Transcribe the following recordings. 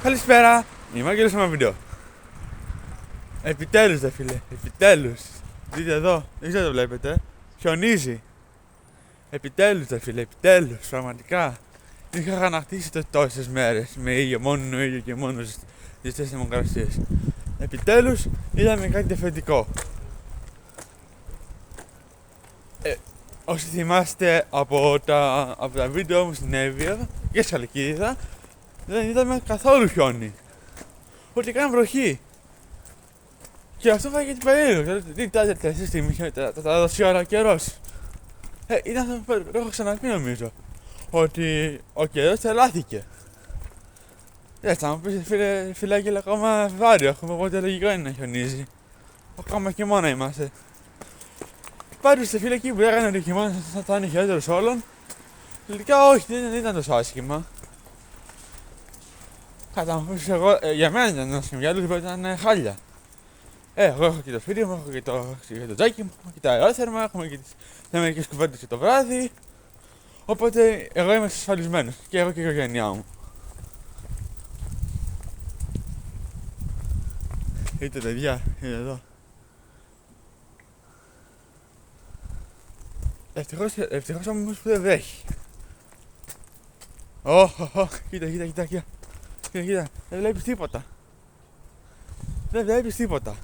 Καλησπέρα, είμαι ο Άγγελος με ένα βίντεο. Επιτέλους δε φίλε, επιτέλους. Δείτε εδώ, δεν ξέρω το βλέπετε. Χιονίζει. Επιτέλους δε φίλε, επιτέλους, πραγματικά. Είχα αγανακτήσει τόσες μέρες με ήλιο, μόνο ήλιο και μόνο ζεστές θερμοκρασίες. Επιτέλους είδαμε κάτι διαφορετικό. Όσοι θυμάστε από τα βίντεο μου στην Εύβοια και στη Χαλκίδα, δεν είδαμε καθόλου χιόνι. Ούτε καν βροχή. Και αυτό φάγε την περίεργο. Τι κοιτάζετε τελευταία στιγμή, τα δώσει ώρα ο καιρός. Ήταν αυτό που έχω ξαναπεί νομίζω. Ότι ο καιρός τρελάθηκε. Θα μου πεις φίλε Άγγελε, ακόμα Φεβρουάριο έχουμε, οπότε λογικό είναι να χιονίζει. Ακόμα χειμώνα είμαστε. Πάντως φίλε εκεί που λέγανε ότι ο χειμώνας θα είναι χειρότερος όλων, τελικά όχι, δεν ήταν τόσο άσχημα. Κατά μου πεις εγώ, για μένα ήταν άσχημα, για άλλους μπορεί να ήταν χάλια. Εγώ έχω και το σπίτι μου, έχω και το τζάκι μου, έχω και τα αερόθερμα, έχουμε και τις μερικές κουβέντες και το βράδυ. Οπότε εγώ είμαι ασφαλισμένος και εγώ και η οικογένειά μου. Είτε παιδιά, είτε εδώ. Ευτυχώς όμως που δεν βρέχει. Κοίτα, δεν βλέπεις τίποτα. Δεν βλέπεις τίποτα.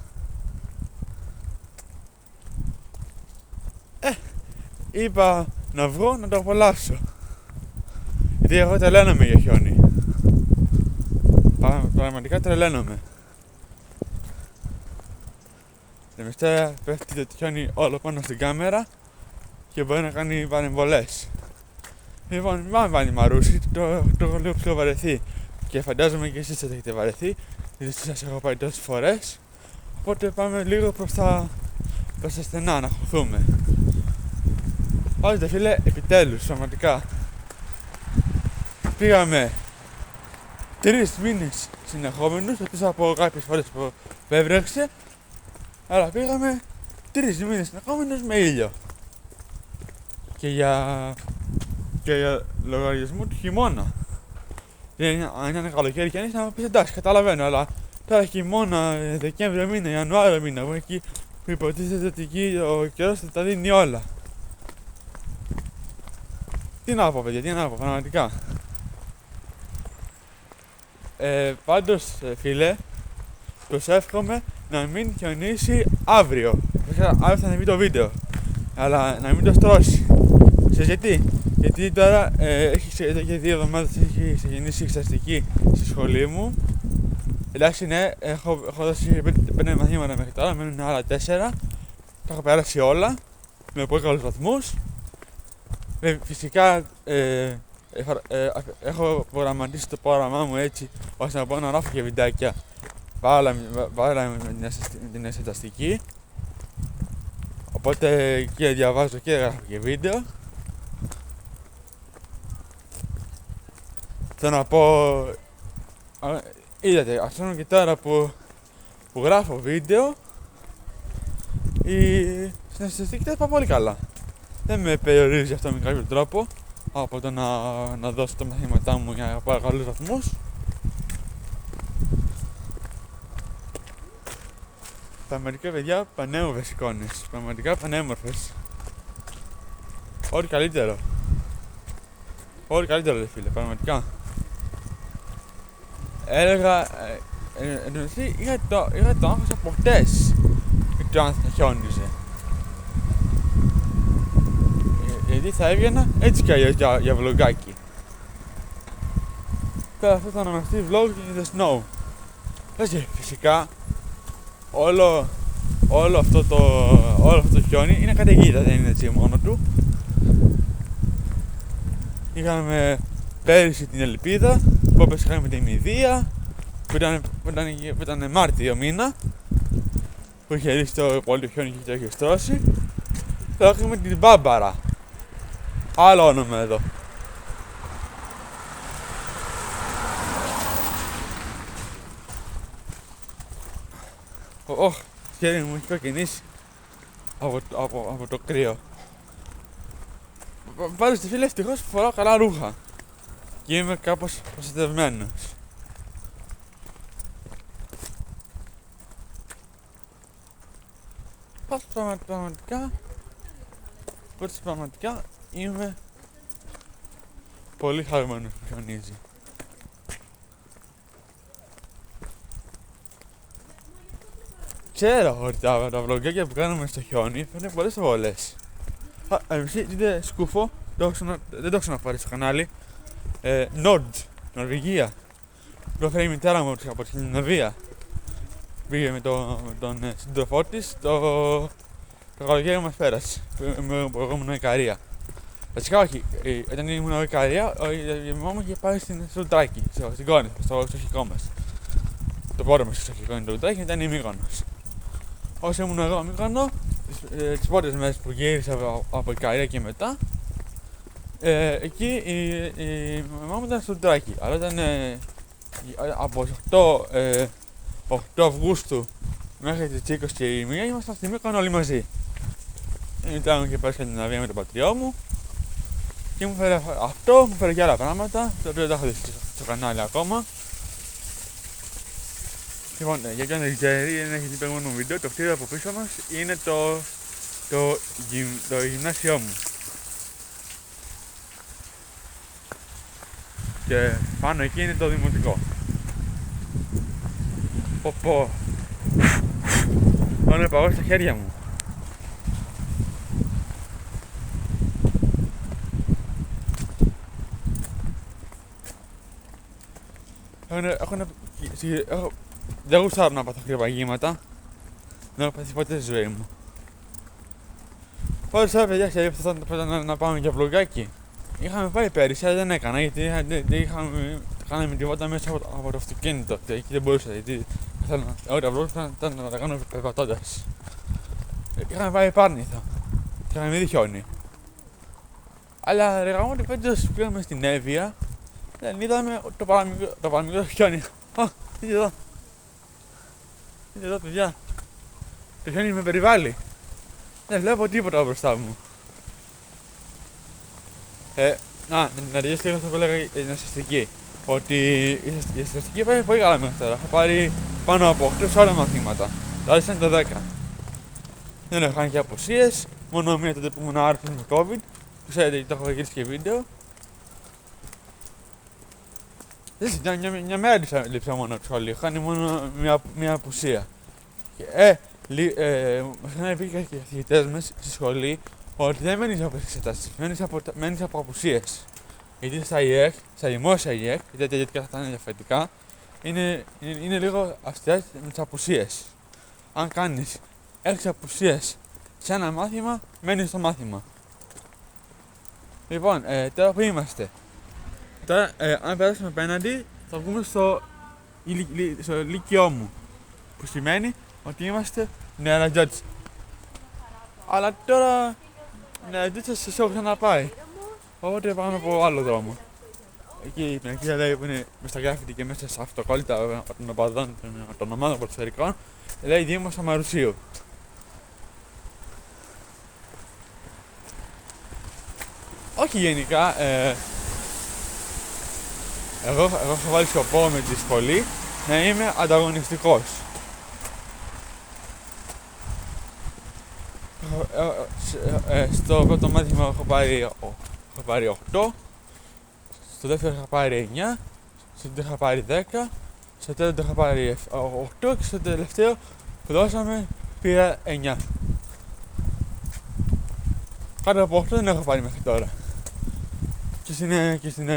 Είπα να βγω να το απολαύσω. Γιατί εγώ τρελαίνομαι για χιόνι. Πραγματικά τρελαίνομαι. Τελευταία πέφτει το χιόνι όλο πάνω στην κάμερα και μπορεί να κάνει παρεμβολές. Λοιπόν, πάμε πάλι Μαρούσι, το έχω λίγο πιο βαρεθεί και φαντάζομαι και εσείς θα έχετε βαρεθεί, γιατί σας έχω πάει τόσες φορές. Οπότε πάμε λίγο προς τα στενά να χωθούμε. Οπότε φίλε, επιτέλους, πραγματικά πήγαμε 3 μήνες συνεχόμενους, εκτός από κάποιες φορές που έβρεξε, αλλά πήγαμε 3 μήνες συνεχόμενους με ήλιο. Και για λογαριασμό του χειμώνα. Αν ήταν καλοκαίρι και αν ήσταν να πεις εντάξει, καταλαβαίνω, αλλά τώρα χειμώνα, Δεκέμβριο μήνα, Ιανουάριο μήνα, που εκεί που υποτίθεται ότι εκεί ο καιρός θα τα δίνει όλα. Τι να πω παιδιά, πραγματικά. Πάντως φίλε, προσεύχομαι να μην χιονίσει αύριο. Αύριο θα ανεβεί το βίντεο, αλλά να μην το στρώσει. Γιατί τώρα εδώ και 2 εβδομάδες έχει ξεκινήσει η εξεταστική στη σχολή μου. Εντάξει ναι, έχω δώσει 5 μαθήματα μέχρι τώρα, μένουν άλλα 4. Τα έχω περάσει όλα, με πολύ καλούς βαθμούς. Φυσικά έχω προγραμματίσει το πρόγραμμά μου έτσι ώστε να μπορώ να γράφω και βιντεάκια παράλληλα με την εξεταστική. Οπότε και διαβάζω και γράφω και βίντεο. Θέλω να πω, είδατε, ας πούμε και τώρα που γράφω βίντεο, στην εξεταστική τα είπα πολύ καλά. Δεν με περιορίζει αυτό με κάποιο τρόπο από το να δώσω τα μαθήματά μου για να πάρω καλούς βαθμούς. Πραγματικά παιδιά, πανέμορφες εικόνες, πραγματικά πανέμορφες. Ό,τι καλύτερο. Ό,τι καλύτερο ρε φίλε, πραγματικά. Έλεγα, εννοηθεί είχα το άγχος από χτες το αν θα χιόνιζε. Γιατί θα έβγαινα έτσι κι αλλιώς για βλογκάκι. Τώρα αυτό θα ονομαστεί vlog in the snow. Έτσι φυσικά όλο αυτό το χιόνι είναι καταιγίδα, δεν είναι έτσι μόνο του. Είχαμε πέρυσι την Ελπίδα, πρόπερσι είχαμε την Ιδία, που ήταν Μάρτιο μήνα, που είχε ρίξει το πολύ χιόνι και το είχε στρώσει. Τώρα έχουμε την Μπάμπαρα, άλλο όνομα εδώ. Το χέρι μου έχει κοκκινήσει από το κρύο. Πάντως φίλε, ευτυχώς φοράω καλά ρούχα και είμαι κάπως προστατευμένος. πραγματικά είμαι πολύ χαρούμενος που χιονίζει. Ξέρω ότι τα βλογκάκια που κάνουμε στο χιόνι φέρνουν πολλές βολές. Εσύ δείτε σκούφο, δεν το έχω ξαναφέρει στο κανάλι. Nord, Νορβηγία. Το έφερε η μητέρα μου από τη Σκανδιναβία. Πήγε με τον σύντροφό της, το καλοκαίρι μας πέρασε. Εγώ ήμουν Ικαρία. Βασικά όχι, όταν ήμουν Ικαρία, η μαμά μου είχε πάει στο Λουτράκι, στην Κόνη, στο εξοχικό μας. Το πρώτο μας εξοχικό είναι το Λουτράκι, ήταν η Μύκονος. Όσο ήμουν εγώ Μύκονο, τις πρώτες μέρες που γύρισα από Ικαρία και μετά, εκεί η μαμά μου ήταν στο Λουτράκι. Αλλά ήταν από τις 8 Αυγούστου μέχρι τις 20 και η 1 ήμασταν στη Μύκονο όλοι μαζί. Η μητέρα μου είχε πάει στην Σκανδιναβία με τον πατριό μου και μου φέρε αυτό, μου φέρε και άλλα πράγματα, τα οποία δεν έχω δει στο κανάλι ακόμα. Λοιπόν, για ποιον δεν ξέρει, δεν έχει δει προηγούμενο βίντεο, το κτίριο από πίσω μας είναι το γυμνάσιό μου. Και πάνω εκεί είναι το δημοτικό. Πω. Ono παγώ στα χέρια μου. Δεν γουστάρω να πάθω χειροπαγήματα. Δεν έχω πάθει ποτέ στη ζωή μου. Πάντως τώρα παιδιά, ξέρετε να πάμε για βλογκάκι. Είχαμε πάει πέρυσι, αλλά δεν έκανα γιατί κάναμε τίποτα μέσα από το αυτοκίνητο και εκεί δεν μπορούσα γιατί ό,τι απλώς ήταν να τα κάνω περπατώντας. Είχαμε πάει Πάρνηθα και είχαμε δει χιόνι. Αλλά ρε γαμώ ότι φέτος πήγαμε στην Εύβοια, δεν είδαμε το παραμικρό χιόνι. Δείτε εδώ. Δείτε εδώ παιδιά. Το χιόνι με περιβάλλει. Δεν βλέπω τίποτα μπροστά μου. Να τελειώσει λίγο αυτό που έλεγα για την ασταστική. Ότι η ασταστική πάει πολύ καλά μέχρι τώρα. Έχω πάρει πάνω από 8 όλα μαθήματα. Δηλαδή σαν το 10. Δεν έχω κάνει και απουσίες. Μόνο μία τότε που ήμουν άρρωστος με COVID. Ξέρετε, το έχω γυρίσει και βίντεο. Μια μέρα λείψα μόνο από το σχολείο. Έχω κάνει μόνο μία απουσία. Μας είχαν πει και οι καθηγητές μας στη σχολή ότι δεν μένεις από εξετάσεις, μένεις από απουσίες. Γιατί στα δημόσια ΙΕΚ, γιατί θα είναι διαφορετικά, είναι λίγο αυστηρά με τις απουσίες. Αν κάνεις 6 απουσίες σε ένα μάθημα, μένεις στο μάθημα. Λοιπόν, τώρα που είμαστε. Τώρα, αν περάσουμε απέναντι, θα βγούμε στο λύκειό μου. Που σημαίνει ότι είμαστε νεαραντζότσι. Αλλά τώρα σας έχω ξαναπάει. Οπότε πάμε από άλλο δρόμο. Εκεί η πινακίδα λέει που είναι μες στα γκράφιτι και μέσα στα αυτοκόλλητα των οπαδών των ομάδων ποδοσφαιρικών, λέει Δήμος Αμαρουσίου. Όχι γενικά, εγώ έχω βάλει σκοπό με τη σχολή να είμαι ανταγωνιστικός. Στο πρώτο μάθημα έχω πάρει 8, στο δεύτερο είχα πάρει 9, στο τρίτο είχα πάρει 10, στο τέταρτο είχα πάρει 8 και στο τελευταίο που δώσαμε πήρα 9. Κάτω από 8 δεν έχω πάρει μέχρι τώρα. Και στην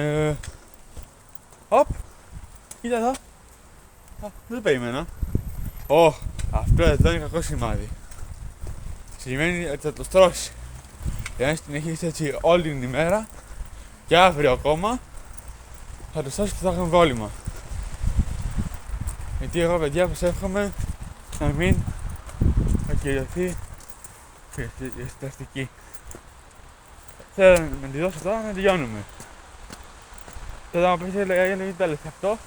Οπ, κοίτα εδώ. Δεν περίμενα. Αυτό εδώ είναι κακό σημάδι. Σημαίνει ότι θα το στρώσει. Εάν συνεχίσει έτσι όλη την ημέρα και αύριο ακόμα, θα το στρώσει και θα έχουμε πρόβλημα. Γιατί εγώ παιδιά προσεύχομαι να μην ακυρωθεί η ασταστική. Θέλω να τη δώσω τώρα να τελειώνουμε. Τώρα μου πείτε γιατί τα λες αυτό.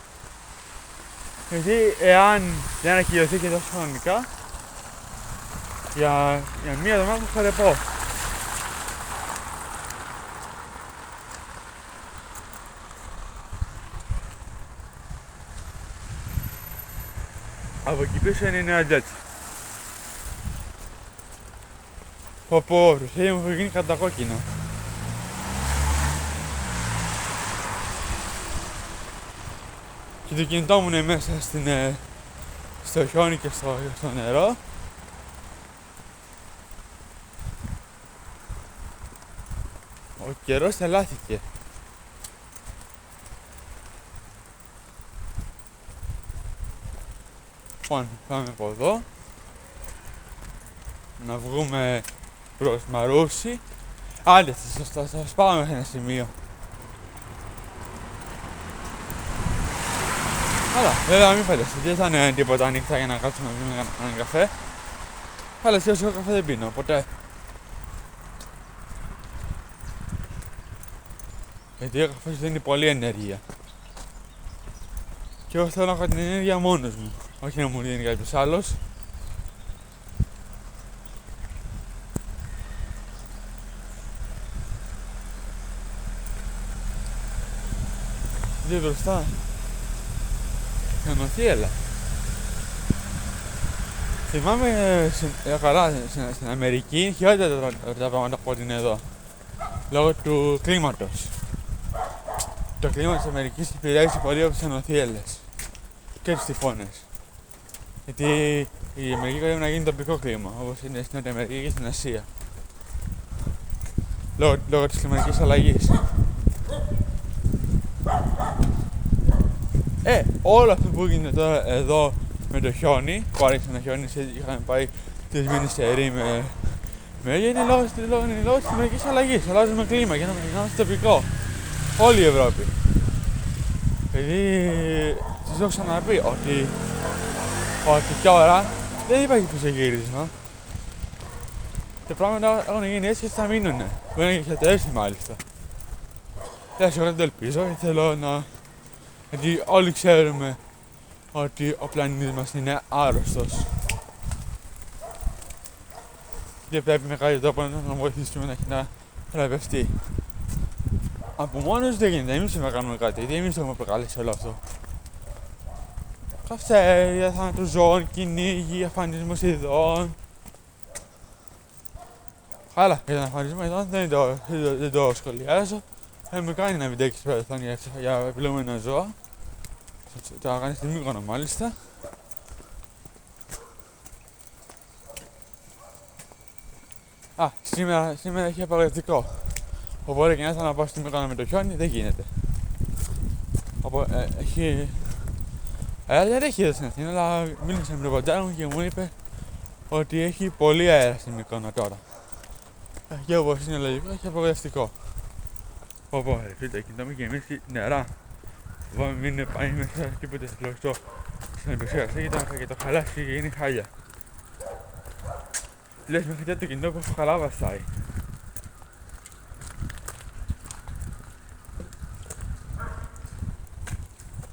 Γιατί εάν δεν ακυρωθεί και τόσο χρονικά, για μία εβδομάδα θα ρεπώ. Από εκεί πίσω είναι η νέα τζέτσι. Πω, το χέρι μου έχει γίνει κατακόκκινο. Και το κινητό μου είναι μέσα στο χιόνι και στο νερό. Ο καιρός ελάθηκε. Λοιπόν, πάμε από εδώ. Να βγούμε προς Μαρούσι. Άντε, θα σας πάω μέχρι ένα σημείο. Αλλά, βέβαια μην φανταστείτε, δεν θα είναι τίποτα νύχτα για να κάτσουμε να βγούμε έναν καφέ. Αλλά εσύ εγώ καφέ δεν πίνω, ποτέ. Γιατί ο καφές δίνει πολλή ενέργεια. Και εγώ θέλω να έχω την ενέργεια μόνος μου, όχι να μου δίνει κάποιος άλλος. Δύο μπροστά. Χιονοθύελα. Θυμάμαι καλά στην Αμερική είναι χειρότερα τα πράγματα από ό,τι είναι εδώ. Λόγω του κλίματος. Το κλίμα της Αμερικής επηρεάζει πολύ από τις χιονοθύελες και τους τυφώνες. Γιατί η Αμερική πρέπει να γίνει τοπικό κλίμα, όπως είναι στην Νότια Αμερική και στην Ασία. Λόγω της κλιματικής αλλαγής. Όλο αυτό που γίνεται τώρα εδώ με το χιόνι, που άρχισε να χιόνι, είχαμε πάει 3 μήνες σε ερήμη είναι λόγω της κλιματικής αλλαγής. Αλλάζουμε κλίμα και να είμαστε τοπικό. Όλη η Ευρώπη. Γιατί σας έχω ξαναπεί ότι τώρα δεν υπάρχει πισωγύρισμα. Τα πράγματα έχουν γίνει έτσι και θα μείνουνε. Μπορεί να χειροτερεύσει μάλιστα. Εγώ δεν το ελπίζω, γιατί θέλω να... Γιατί όλοι ξέρουμε ότι ο πλανήτης μας είναι άρρωστος. Και πρέπει με κάποιο τρόπο να βοηθήσουμε να θεραπευτεί. Από μόνος δεν γίνεται, εμείς θα κάνουμε κάτι, γιατί εμείς το έχουμε προκαλέσει όλο αυτό. Καυτέρια, θάνατος ζώων, κυνήγι, αφανισμούς ειδών. Καλά, για τον αφανισμό ειδών δεν το σχολιάζω. Με κάνει να μην τέξεις παρελθόν για επιλεγμένα ζώα. Το έκανε στη Μύκονο μάλιστα. Σήμερα έχει απαγορευτικό. Οπότε και να ήθελα να πάω στη Μύκονο με το χιόνι, δεν γίνεται. Έχει... δεν έχει εδώ στην Αθήνα, αλλά μίλησα με τον πατέρα μου και μου είπε ότι έχει πολύ αέρα στη Μύκονο τώρα. Και όπως είναι λογικό, έχει απαγορευτικό. Οπότε, φίλε, κοιτάμε και εμείς νερά. Φοβάμαι μην πάει μέσα τίποτε σκλωστό στην επεξεργασία και το χαλάσει και γίνει χάλια. Λες μέχρι τέτοιο κινητό που καλά βαστάει.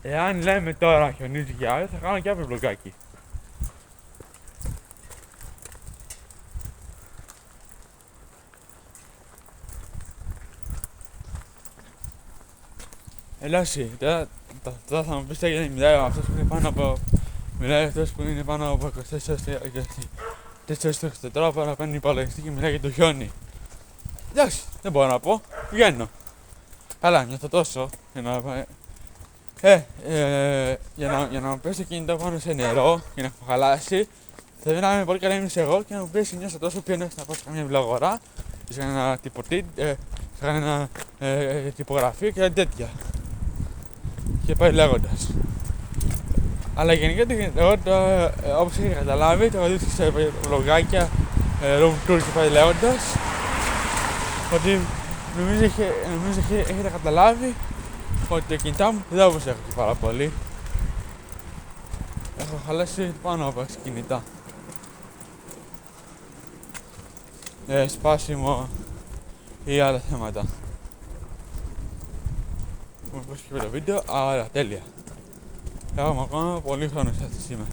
Εάν λέμε τώρα χιονίζει και άλλο, θα κάνω και άλλο βλογάκι. Ελάσι, τώρα θα μου πεις γιατί μιλάει αυτός που είναι πάνω από... Μιλάει αυτός που είναι πάνω από 24 τώρα να παίρνει υπολογιστή και μιλάει για το χιόνι. Εντάξει, δεν μπορώ να πω, βγαίνω. Καλά, νιώθω τόσο για να μου πέσει το κινητό πάνω σε νερό και να χαλάσει. Θα πρέπει να είμαι πολύ καλά εμείς εγώ και να μου πέσει νιώθω τόσο πιένω να πάω σε καμιά βλαγορά, σε ένα κανένα τυπογραφείο και τέτοια. Και πάει λέγοντας. Αλλά γενικά εγώ όπως έχετε καταλάβει, το έχω δει σε βλογάκια, room tour και πάει λέγοντας, ότι νομίζω έχετε καταλάβει ότι τα κινητά μου δεν όπως έχω και πάρα πολύ. Έχω χαλάσει πάνω από 6 κινητά. Σπάσιμο ή άλλα θέματα. Μου πω και το βίντεο, άρα τέλεια. Έχουμε ακόμα πολύ χρόνο σε αυτές σήμερα.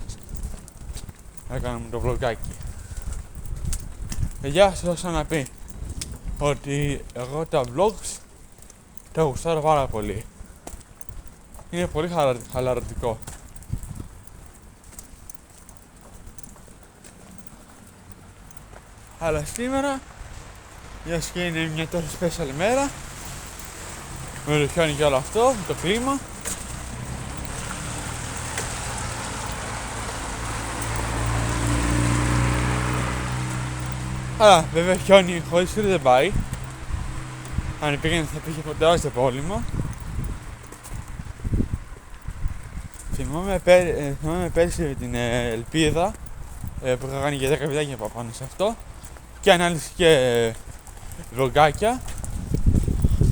Έκαναμε το vlogάκι. Γεια σας, έχω ξαναπεί ότι εγώ τα vlogs τα γουστάρω πάρα πολύ. Είναι πολύ χαλαρωτικό. Αλλά σήμερα Μιας και είναι μια τόσο special μέρα, με το χιόνι και όλο αυτό, με το κλίμα. Αλλά βέβαια χιόνι χωρίς σκούτι δεν πάει. Αν πήγαινε θα πήγε τεράστιο πρόβλημα. Θυμάμαι πέρσι την ελπίδα που είχα κάνει και 10 βιντεάκια πάνω σε αυτό και ανάλυση και βλογκάκια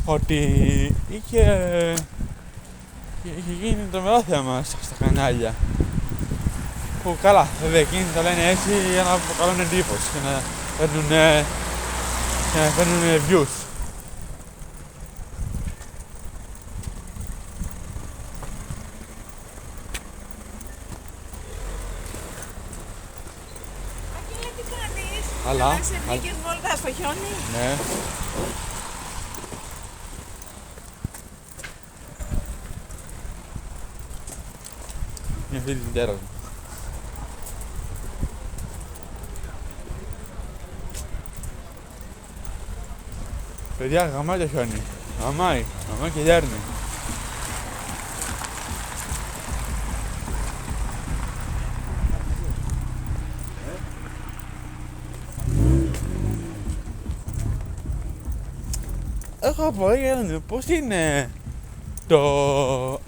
ότι είχε γίνει τρομερό θέμα στα κανάλια. Που καλά, βέβαια εκείνοι τα λένε έτσι για να προκαλούν εντύπωση και να παίρνουν views. Αλλά σε βγήκες βόλτα στο χιόνι. Ναι. Μια φίλη της μητέρας μου. Παιδιά, γαμάει το χιόνι. Γαμάει και δέρνει. Έχω απορία πώς είναι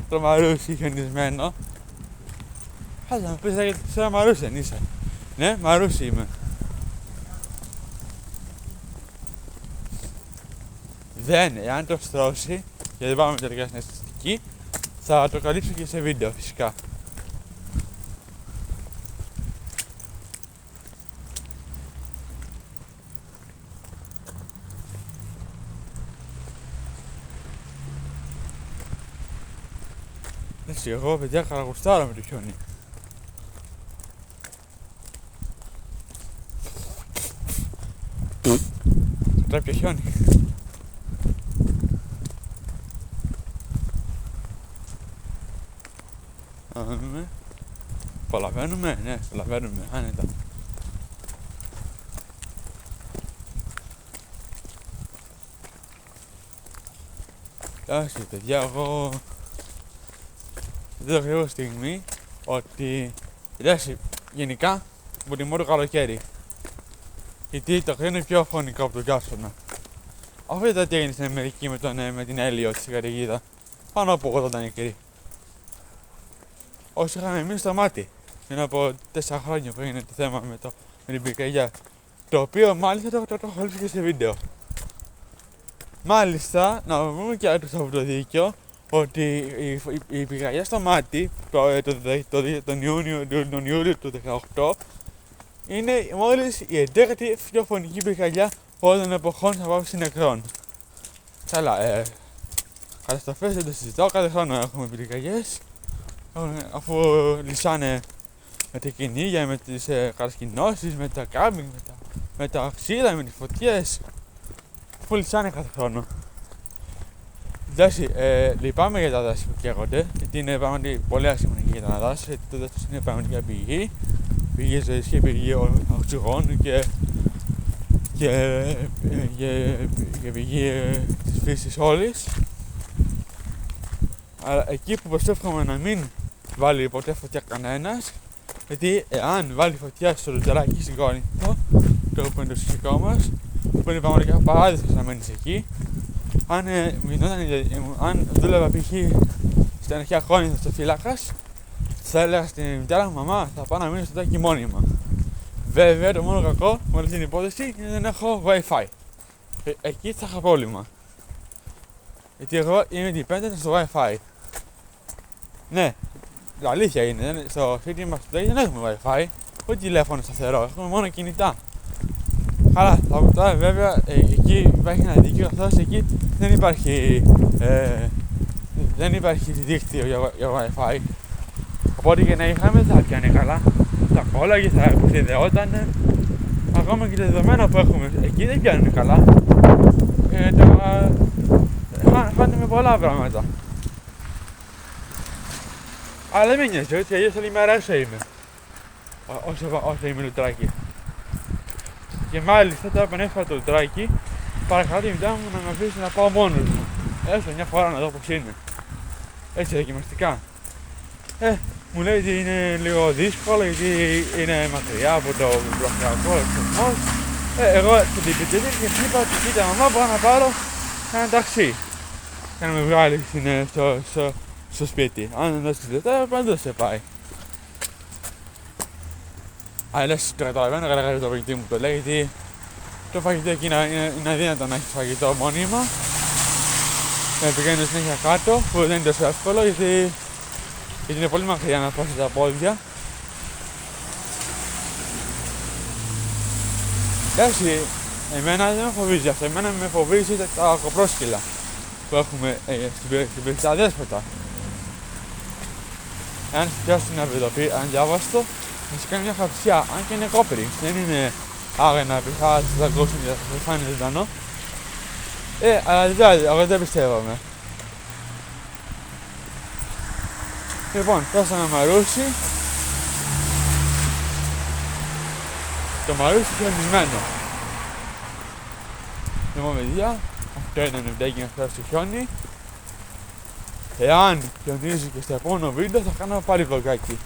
το μαρούσι χιονισμένο. Θα μου πεις γιατί σε μαρούσι δεν είσαι. Ναι, μαρούσι είμαι. Δεν, εάν το στρώσει και δεν πάμε τελικά στην αισθητική, θα το καλύψω και σε βίντεο φυσικά. Έτσι, εγώ παιδιά καραγουστάρω με το χιόνι. Τρέπια χιόνι. Προλαβαίνουμε, ναι, προλαβαίνουμε, άνετα. Εντάξει παιδιά, εγώ δεν έχω στιγμή ότι εντάξει, γενικά προτιμώ το καλοκαίρι. Γιατί το κρύο είναι πιο φωνικό από τον καύσωνα. Αυτό ήταν τι έγινε στην Αμερική με την Έλιο στη καταιγίδα. Πάνω από 80 νεκροί. Όσοι είχαμε εμείς στο μάτι. Πριν από 4 χρόνια που έγινε το θέμα με την πυρκαγιά. Το οποίο μάλιστα το έχω λείψει και σε βίντεο. Μάλιστα, να πούμε και άλλο από το δίκιο ότι η πυρκαγιά στο μάτι τον Ιούλιο του 2018 είναι μόλις η 11η πιο φωνική πυρκαγιά όλων των εποχών στην απόψη νεκρών. Καλά, καταστροφές δεν το συζητάω, κάθε χρόνο έχουμε πυρκαγιές. Αφού λυσάνε με τα κυνήγια, με τις καρασκηνώσεις, με τα κάμπινγκ, με τα ξύλα, με τις φωτιές. Αφού λυσάνε κάθε χρόνο. Εντάξει, λυπάμαι για τα δάση που καίγονται, γιατί είναι πραγματικά πολύ άσχημα για τα δάση, γιατί το δάσος είναι πραγματικά πηγή ζωής και πηγή οξυγόνου και πηγή της φύσης όλης. Αλλά εκεί που προσεύχομαι να μην βάλει ποτέ φωτιά κανένας, γιατί εάν βάλει φωτιά στο λουτεράκι στην Κόρινθο, το που είναι το σχετικό μας, που είναι πραγματικά παράδεισος να μένεις εκεί, αν δούλευα π.χ. στην αρχαία Κόρινθο στο φύλακας, θα έλεγα στην μητέρα μου, μαμά, θα πάω να μείνω στο τάκι μόνιμα. Βέβαια, το μόνο κακό με όλη την υπόθεση είναι ότι δεν έχω Wi-Fi. Εκεί θα είχα πρόβλημα. Γιατί εγώ είμαι dependent στο Wi-Fi. Ναι, η αλήθεια είναι, στο σπίτι μας δεν έχουμε Wi-Fi, ούτε τηλέφωνο σταθερό, έχουμε μόνο κινητά. Αλλά τώρα βέβαια εκεί υπάρχει ένα δίκαιο, καθώς εκεί δεν υπάρχει δίκτυο για Wi-Fi. Οπότε και να είχαμε θα πιάνε καλά, θα κόλλαγε, θα συνδεόταν. Ακόμα και τα δεδομένα που έχουμε εκεί δεν πιάνουν καλά. Χάνουμε πολλά πράγματα. Αλλά δεν με νοιάζει, έτσι αλλιώς όλη μέρα όσο είμαι. Όσο είμαι λουτράκι. Και μάλιστα τώρα που έφερα το λουτράκι, παρακαλώ τη μητέρα μου να με αφήσει να πάω μόνος μου. Έστω μια φορά να δω πώς είναι. Έτσι δοκιμαστικά. Μου λέει ότι είναι λίγο δύσκολο γιατί είναι μακριά από το προχρεωτικό εξοπλισμό. Εγώ την επιτελείω και είπα ότι κοίτα μαμά, μπορώ να πάρω ένα ταξί και να με βγάλει στο σπίτι. Αν δεν δώσεις λεφτά, παντού σε πάει. Αλλά λες, το καταλαβαίνω καλά το φαγητή μου το λέει, γιατί το φαγητό εκεί είναι αδύνατο να έχεις φαγητό μόνιμα. Να πηγαίνεις συνέχεια κάτω, που δεν είναι τόσο εύκολο, γιατί είναι πολύ μακριά να πάσεις τα πόδια. Εντάξει, εμένα δεν με φοβίζει αυτό, εμένα με φοβίζει τα κοπρόσκυλα που έχουμε στην περιοχή, τα δέσποτα. Αν πιάσεις ένα βιδοπί, αν διάβαστο, θα σε κάνει μια χαψιά, αν και είναι κόπρι, δεν είναι άγαινα π.χ. θα ακούσουν και θα φάνε ζωντανό. Αλλά δηλαδή, εγώ δεν πιστεύαμε. Λοιπόν, φτάσα ένα μαρούσι. Το μαρούσι χιονισμένο. Λοιπόν παιδιά, αυτό είναι ένα βιντεάκι να φτάσει στο χιόνι. Εάν χιονίζει και στο επόμενο βίντεο θα κάνω πάλι βλογάκι.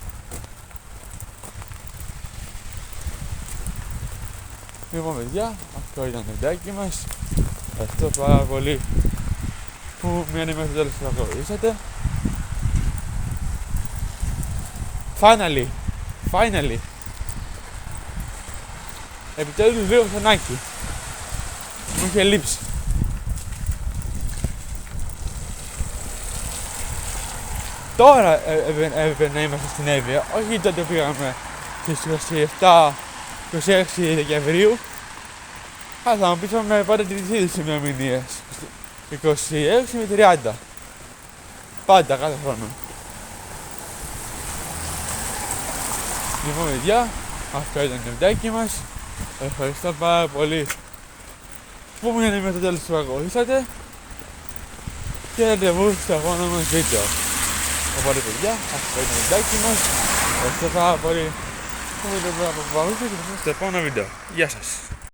Λοιπόν παιδιά, αυτό ήταν το βιντεάκι μας. Ευχαριστώ πάρα πολύ που μένει μέχρι το τέλος και θα ακολουθήσατε. Finally! Επιτέλους λίγο χιονάκι. Μου είχε λείψει. Τώρα έπρεπε να είμαστε στην Εύβοια, όχι τότε πήγαμε στις 27-26 Δεκεμβρίου. Αλλά θα μου πεις με πάντα τις ίδιες ημερομηνίες. 26 με 30. Πάντα, κάθε χρόνο. Λοιπόν παιδιά, αυτό ήταν το βιντεάκι μας. Ευχαριστώ πάρα πολύ που μείνατε μέχρι το τέλος που ακολουθήσατε. Και ραντεβού στο επόμενο μας βίντεο. Οπότε παιδιά, αυτό ήταν το βιντεάκι μας. Ευχαριστώ πάρα πολύ που μείνατε μέχρι το τέλος και στο επόμενο βίντεο. Γεια σας.